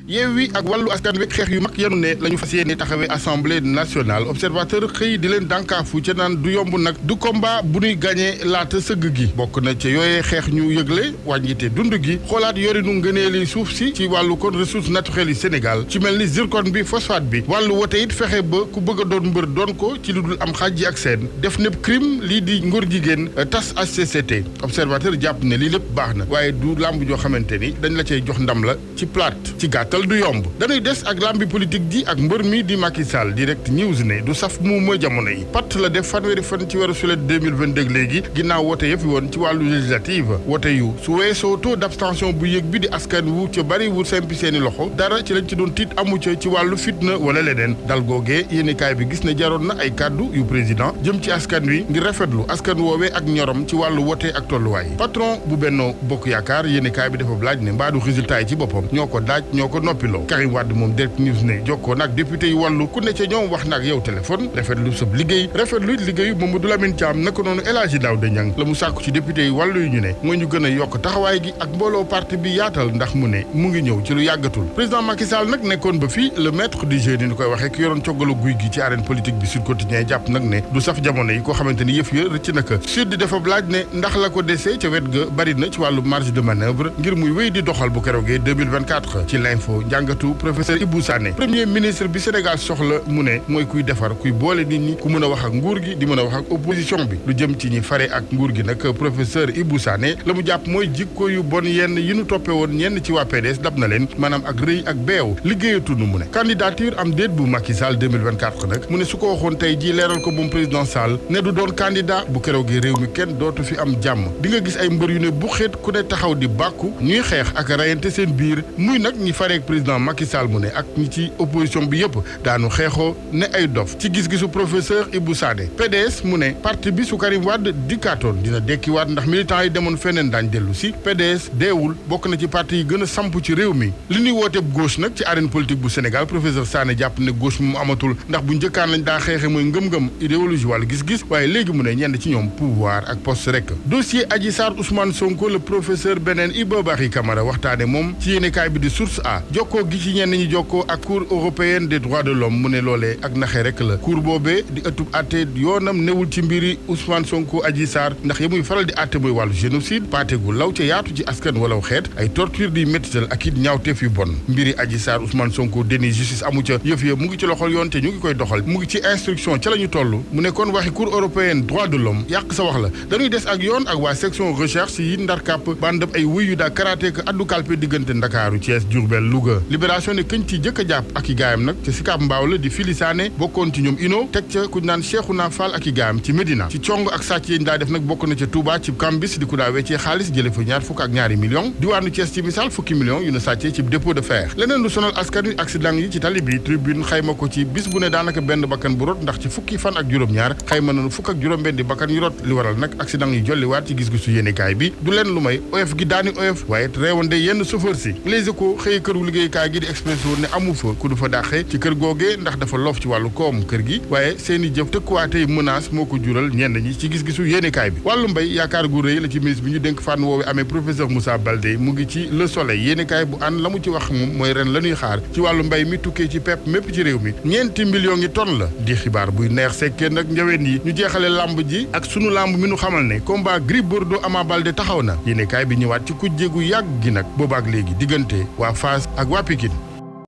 Yewwi ak Wallu Askan Wi xeex yu mag yanu ne la ñu fas yéene taxawee assemblée nationale observateur xëy di leen dànkaafu ca naan du yomb nag du combat bu ñuy gagné laata sëgg gi bokk na ca yooyee xeex ñu yëgle wàññite dund gi xoolaat yorinu ngëneeli suuf si ci wàllu kon ressources naturelles yi Sénégal ci mel ni zircon bi phosphate bi wàllu wote it fexe ba ku bëgg a doon mbër doon ko ci lu dul am xaaj ji ak seen def népp crime lii di ngóor jigéen tas HCCT observateur jàpp ne lii lépp baax na waaye du làmb joo xamante ni dañ la cay jox ndam la ci plate ci gàttal du yomb dañuy des ak lambi politique ji ak mbër mi di Macky Sall direct news ne du saf muuma jamono yi pat la def fanweeri fan ci weeru sulet 2022 léegi ginnaaw wote yëfi woon ci wàllu législative wote yu su weesoo taux d'abstention bu yëg bi di askan wu ca bari wu sempi seeni loxo dara ci lañ ci doon tiit amu ca ci wàllu fitna wala leneen dal googee yéenekaay bi gis ne jaroon na ay kàddu yu président jëm ci askan wi ngir rafetlu askan woowee ak ñorom ci wàllu wote ak tolluwaay patron bu Benno Bokk Yaakaar yéenekaay bi dafa laaj ne mbaadu résultat yi ci boppam ñoo ko daaj ñoo ko noppiloo Karim Wade moom direct news ne jokkoo nag député yi wàllu ku ne ca ñoom wax nag yow téléphone rafetlu sab liggéey rafetlu liggéeyu Mamadou Lamine Thiam naka noonu El Hadji Daouda Niang la mu sàkku ci député yi wàllu yu ñu ne mooy ñu gën a yokk taxawaay gi ak mbooloo parti bi yaatal ndax mu ne mu ngi ñëw ci lu yàggatul président Macky Sall nag nekkoon ba fii le maître du jeu ni ñu koy waxee ki yoroon coggalu guy gi ci arène politique bi Sud Quotidien jàpp nag ne du saf jamono yi koo xamante ni yëf ya rëcc naka Sud dafa laaj ne ndax la ko desee ca wet ga bari na ci wàllu marge de manœuvre ngir muy wéy di doxal bu keroogee 2024 ci l'info njàngatu professeur Ibou Sané premier ministre bi Sénégal soxla mu ne mooy kuy defar kuy boole nit ñi ku mën a wax ak nguur gi di mën a wax ak opposition bi lu jëm ci ñi fare ak nguur gi nag professeur Ibou Sané la mu jàpp mooy jikko yu bon yenn yi nu toppe woon ñenn ci waa PDS dab na leen maanaam ak rëy ak beew liggéeyatunu mu ne candidature am déet bu Macky Sall 2024 nag mu ne su ko waxoon tey jii leeral ko moom président Sall ne du doon candidat bu keroogee réew mi kenn dootu fi am jàmm di nga gis ay mbër yu ne bu xeet ku ne taxaw di bàkku ñuy xeex ak rayante seen biir muy nag ñi fareek président Macky Sall mu ne ak ñi ci opposition bi yëpp daanu xeexoo ne ay dof ci gis-gisu professeur Ibou Sané PDS mu ne parti bi su Karim Wade dikkaatoon dina dekkiwaat ndax militants yi demoon feneen daañ dellu si PDS deewul bokk na ci parti yi gën a samp ci réew mi li ñuy woote gauche nag ci arène politique bu Sénégal professeur Sané jàpp ne gauche mu amatul ndax bu njëkkaan lañ daa xeexe mooy ngëm-ngëm idéologie wala gis-gis waaye léegi mu ne ñenn ci ñoom pouvoir ak poste rek dossier Adji Sarr Ousmane Sonko le professeur beneen Iba Barry Camara waxtaane moom ci yéenekaay bi di Source A jokkoo gi ci ñenn ñi jokkoo ak cour européenne des droits de l'homme mu ne loolee ak naxee rek la cour boobee di ëttub àtte yoonam newul ci mbiri Ousmane Sonko Adji Sarr ndax ya muy faral di àtte mooy wàllu génocide paate gu law ca yaatu ci askan walaw xeet ay torture di métital ak it ñaawteef yu bon mbiri Adji Sarr Ousmane Sonko déni justice amu ca yëf ya mu ngi ci loxol yoon te ñu ngi koy doxal mu ngi ci instruction ca la ñu toll mu ne kon waxi cour européenne droits de l'homme yàq sa wax la dañuy des ak yoon ak waa section recherche yi ndar kàpp bandab ay wuy yu daa karaté ka addu kalpe diggante Ndakaaru Thiès Diourbel Louga libération ne këñ ci jëkk a jàpp ak i gaayam nag ca Sicap Mbao la di Fili Sané bokkoon ci ñoom ino teg ca ku naan Cheikhouna Fall ak i gaayam ci Médina ci cong ak sàcc yi daa def nag bokk na ca Touba ci kambis di ku daa weccee xaalis jële fa ñaar fukk ak ñaari millions diwaanu Thiès ci misaal fukki millions yu na sàccee ci dépôt de fer leneen lu sonal askan wi accident yi ci tali bi tribune xayma ko ci bis bu ne daanaka benn bakkan bu rot ndax ci fukki fan ak juróom-ñaar xayma nañu fukk ak juróom-benn di bakkan yu rot li waral nag accident yi jolliwaat ci gis-gisu yéenekaay bi du leen lu may oyof gi daani oyof waaye reewande yenn chauffeur si Les Échos xëy këru liggéeykaay gi di Expresso ne amu fa ku du fa dàqee ci kër googee ndax dafa loof ci wàllu koom kër gi waaye seeni jëf tëkkuwaatey menace moo ko jural ñenn ñi ci gis-gisu yéenekaay bi wàllu mbay yaakaar gu rëy la ci ministre bi ñu dénk fànn woowe amee professeur Moussa Baldé mu ngi ci Le Soleil yéenekaay bu ànd la mu ci wax moom mooy ren la ñuy xaar ci wàllu mbay mi tukkee ci pepp mépp ci réew mi ñeenti millions yi tonnes la di xibaar buy neex sekkee nag njaween yi ñu jeexale lamb ji ak sunu lamb mi nu xamal ne combat Gris Bordeaux Ama Baldé taxaw na yéenekaay bi ñëwaat ci kujje gu yàgg gi nag boobaak léegi diggante waa Fass ak waa Pikine